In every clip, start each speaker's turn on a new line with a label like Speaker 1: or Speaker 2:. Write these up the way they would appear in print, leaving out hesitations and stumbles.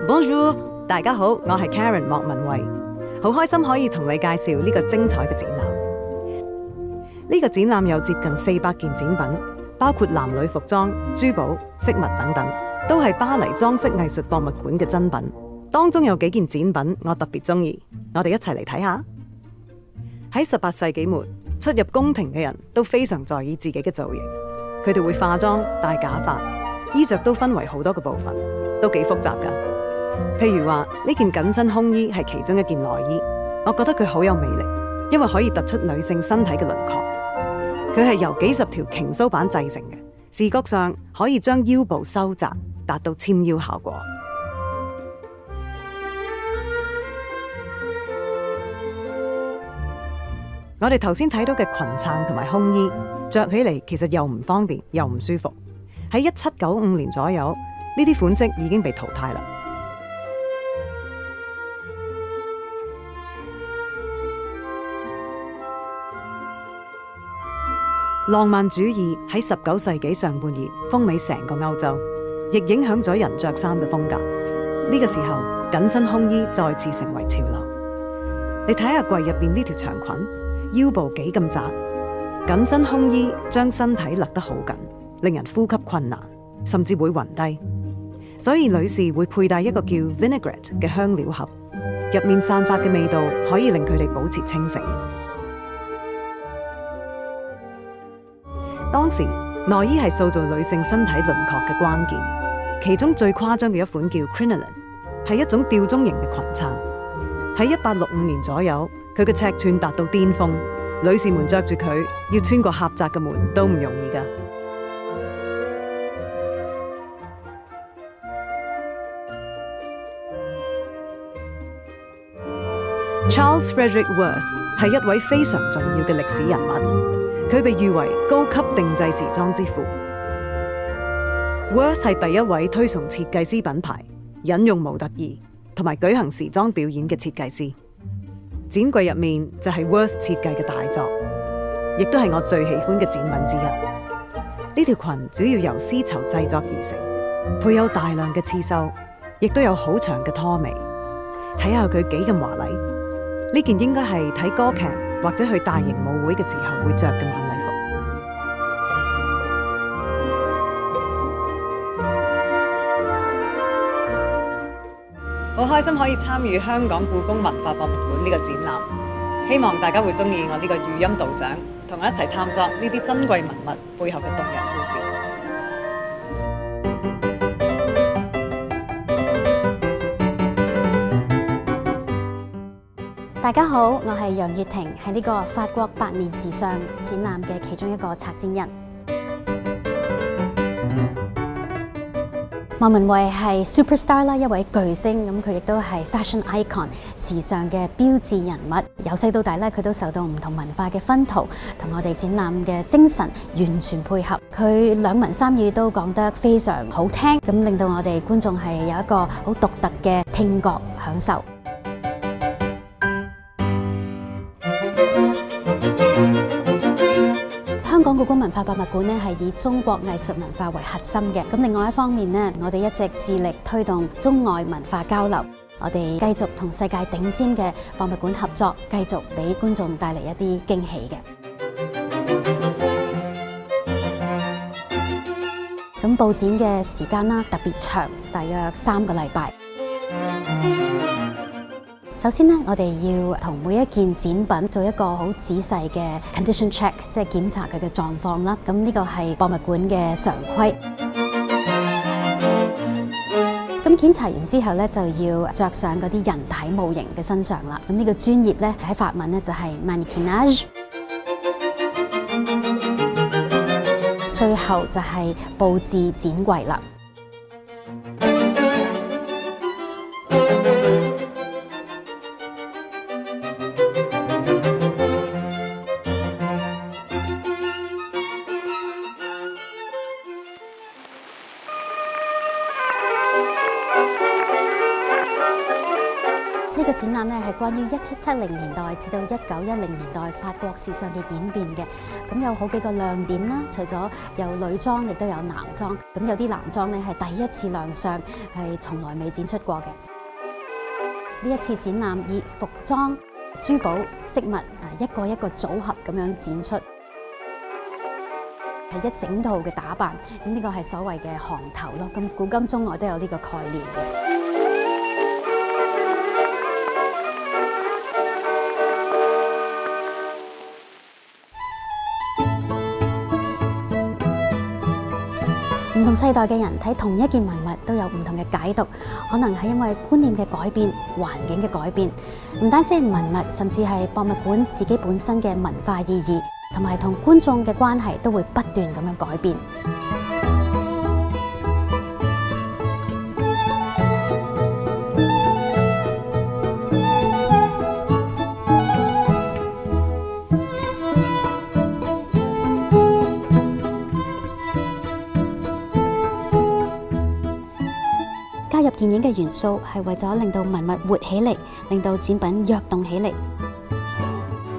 Speaker 1: Bonjour，大家好，我係 Karen 莫文蔚，好開心可以同你介紹呢個精彩嘅展覽。呢個展覽有接近400件展品，包括男女服裝、珠寶、飾物等等，都係巴黎裝飾藝術博物館嘅珍品。當中有幾件展品我特別中意，我哋一齊嚟睇下。喺18世紀末，出入宮廷嘅人都非常在意自己嘅造型，佢哋會化妝、戴假髮，衣着都分為好多個部分，都幾複雜㗎。譬如話呢件緊身胸衣係其中一件內衣，我覺得佢好有魅力，因為可以突出女性身體嘅輪廓。佢係由幾十條瓊酥板製成嘅，視覺上可以將腰部收窄，達到纖腰效果。我哋頭先睇到嘅裙撐同埋胸衣，着起嚟其實又唔方便又唔舒服。喺1795年左右，呢啲款式已經被淘汰啦。浪漫主義喺19世紀上半葉風靡成個歐洲，亦影響咗人着衫嘅風格。呢個時候，緊身胸衣再次成為潮流。你睇下櫃入邊呢條長裙，腰部幾咁窄，緊身胸衣將身體勒得好緊，令人呼吸困難，甚至會暈低。所以女士會佩戴一個叫 vinaigrette 嘅香料盒，入面散發嘅味道可以令佢哋保持清醒。當時內衣係塑造女性身體輪廓嘅關鍵，其中最誇張嘅一款叫 crinoline， 係一種吊鐘型嘅裙撐。喺1865年左右，佢嘅尺寸達到巔峰，女士們着住佢要穿過狹窄嘅門都唔容易㗎。Charles Frederick Worth 係一位非常重要嘅歷史人物。佢被譽為高級定製時裝之父。Worth 係第一位推崇設計師品牌、引用模特兒同埋舉行時裝表演嘅設計師。展櫃入面就係 Worth 設計嘅大作，亦都係我最喜歡嘅展品之一。呢條裙主要由絲綢製作而成，配有大量嘅刺繡，亦都有好長嘅拖尾。睇下佢幾咁華麗，呢件應該係睇歌劇或者去大型舞會嘅時候會着嘅晚禮服。好開心可以參與香港故宮文化博物館呢個展覽，希望大家會鍾意我呢個語音導賞，同我一齊探索呢啲珍貴文物背後嘅動人故事。
Speaker 2: 大家好，我係楊月婷，係呢個法國百年時尚展覽嘅其中一個策展人。莫文蔚係 superstar 啦，一位巨星，咁佢亦都係 fashion icon 時尚嘅標誌人物。由細到大咧，佢都受到唔同文化嘅熏陶，同我哋展覽嘅精神完全配合。佢兩文三語都講得非常好聽，咁令到我哋觀眾係有一個好獨特嘅聽覺享受。香港故宮文化博物館咧係以中國藝術文化為核心嘅，咁另外一方面咧，我哋一直致力推動中外文化交流，我哋繼續同世界頂尖嘅博物館合作，繼續俾觀眾帶嚟一啲驚喜嘅。咁佈展嘅時間啦特別長，大約3個禮拜。首先呢，我哋要同每一件展品做一個好仔細嘅 condition check， 即係檢查佢嘅狀況啦。咁呢個係博物館嘅常規。咁檢查完之後咧，就要着上嗰啲人體模型嘅身上啦。咁呢個專業咧喺法文咧就係 mannequinage。最後就係佈置展櫃啦。呢呢個展覽咧係關於1770年代至到1910年代法國時尚嘅演變嘅。咁有好幾個亮點啦，除咗有女裝，亦都有男裝。咁有啲男裝咧係第一次亮相，係從來未展出過嘅。呢一次展覽以服裝、珠寶、飾物一個一個組合咁樣展出，係一整套嘅打扮。咁呢個係所謂嘅行頭咯。咁古今中外都有呢個概念嘅。唔同世代嘅人睇同一件文物都有唔同嘅解讀，可能係因為觀念嘅改變、環境嘅改變，唔單止係文物，甚至係博物館自己本身嘅文化意義，同埋同觀眾嘅關係都會不斷咁樣改變。加入電影嘅元素係為咗令到文物活起嚟，令到展品躍動起嚟。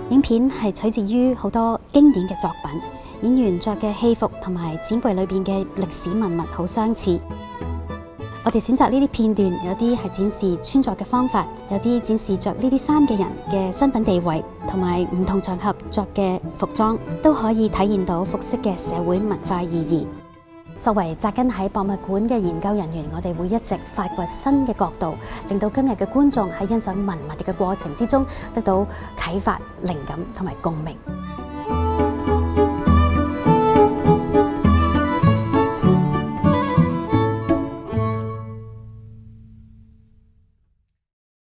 Speaker 2: 影片係取自於好多經典嘅作品，演員着嘅戲服同埋展櫃裏邊嘅歷史文物好相似。我哋選擇呢啲片段，有啲係展示穿着嘅方法，有啲展示着呢啲衫嘅人嘅身份地位，同埋唔同場合着嘅服裝，都可以體現到服飾嘅社會文化意義。作為紮根喺博物館嘅研究人員，我哋會一直發掘新嘅角度，令到今日嘅觀眾喺欣賞文物嘅過程之中得到啟發、靈感同埋共鳴。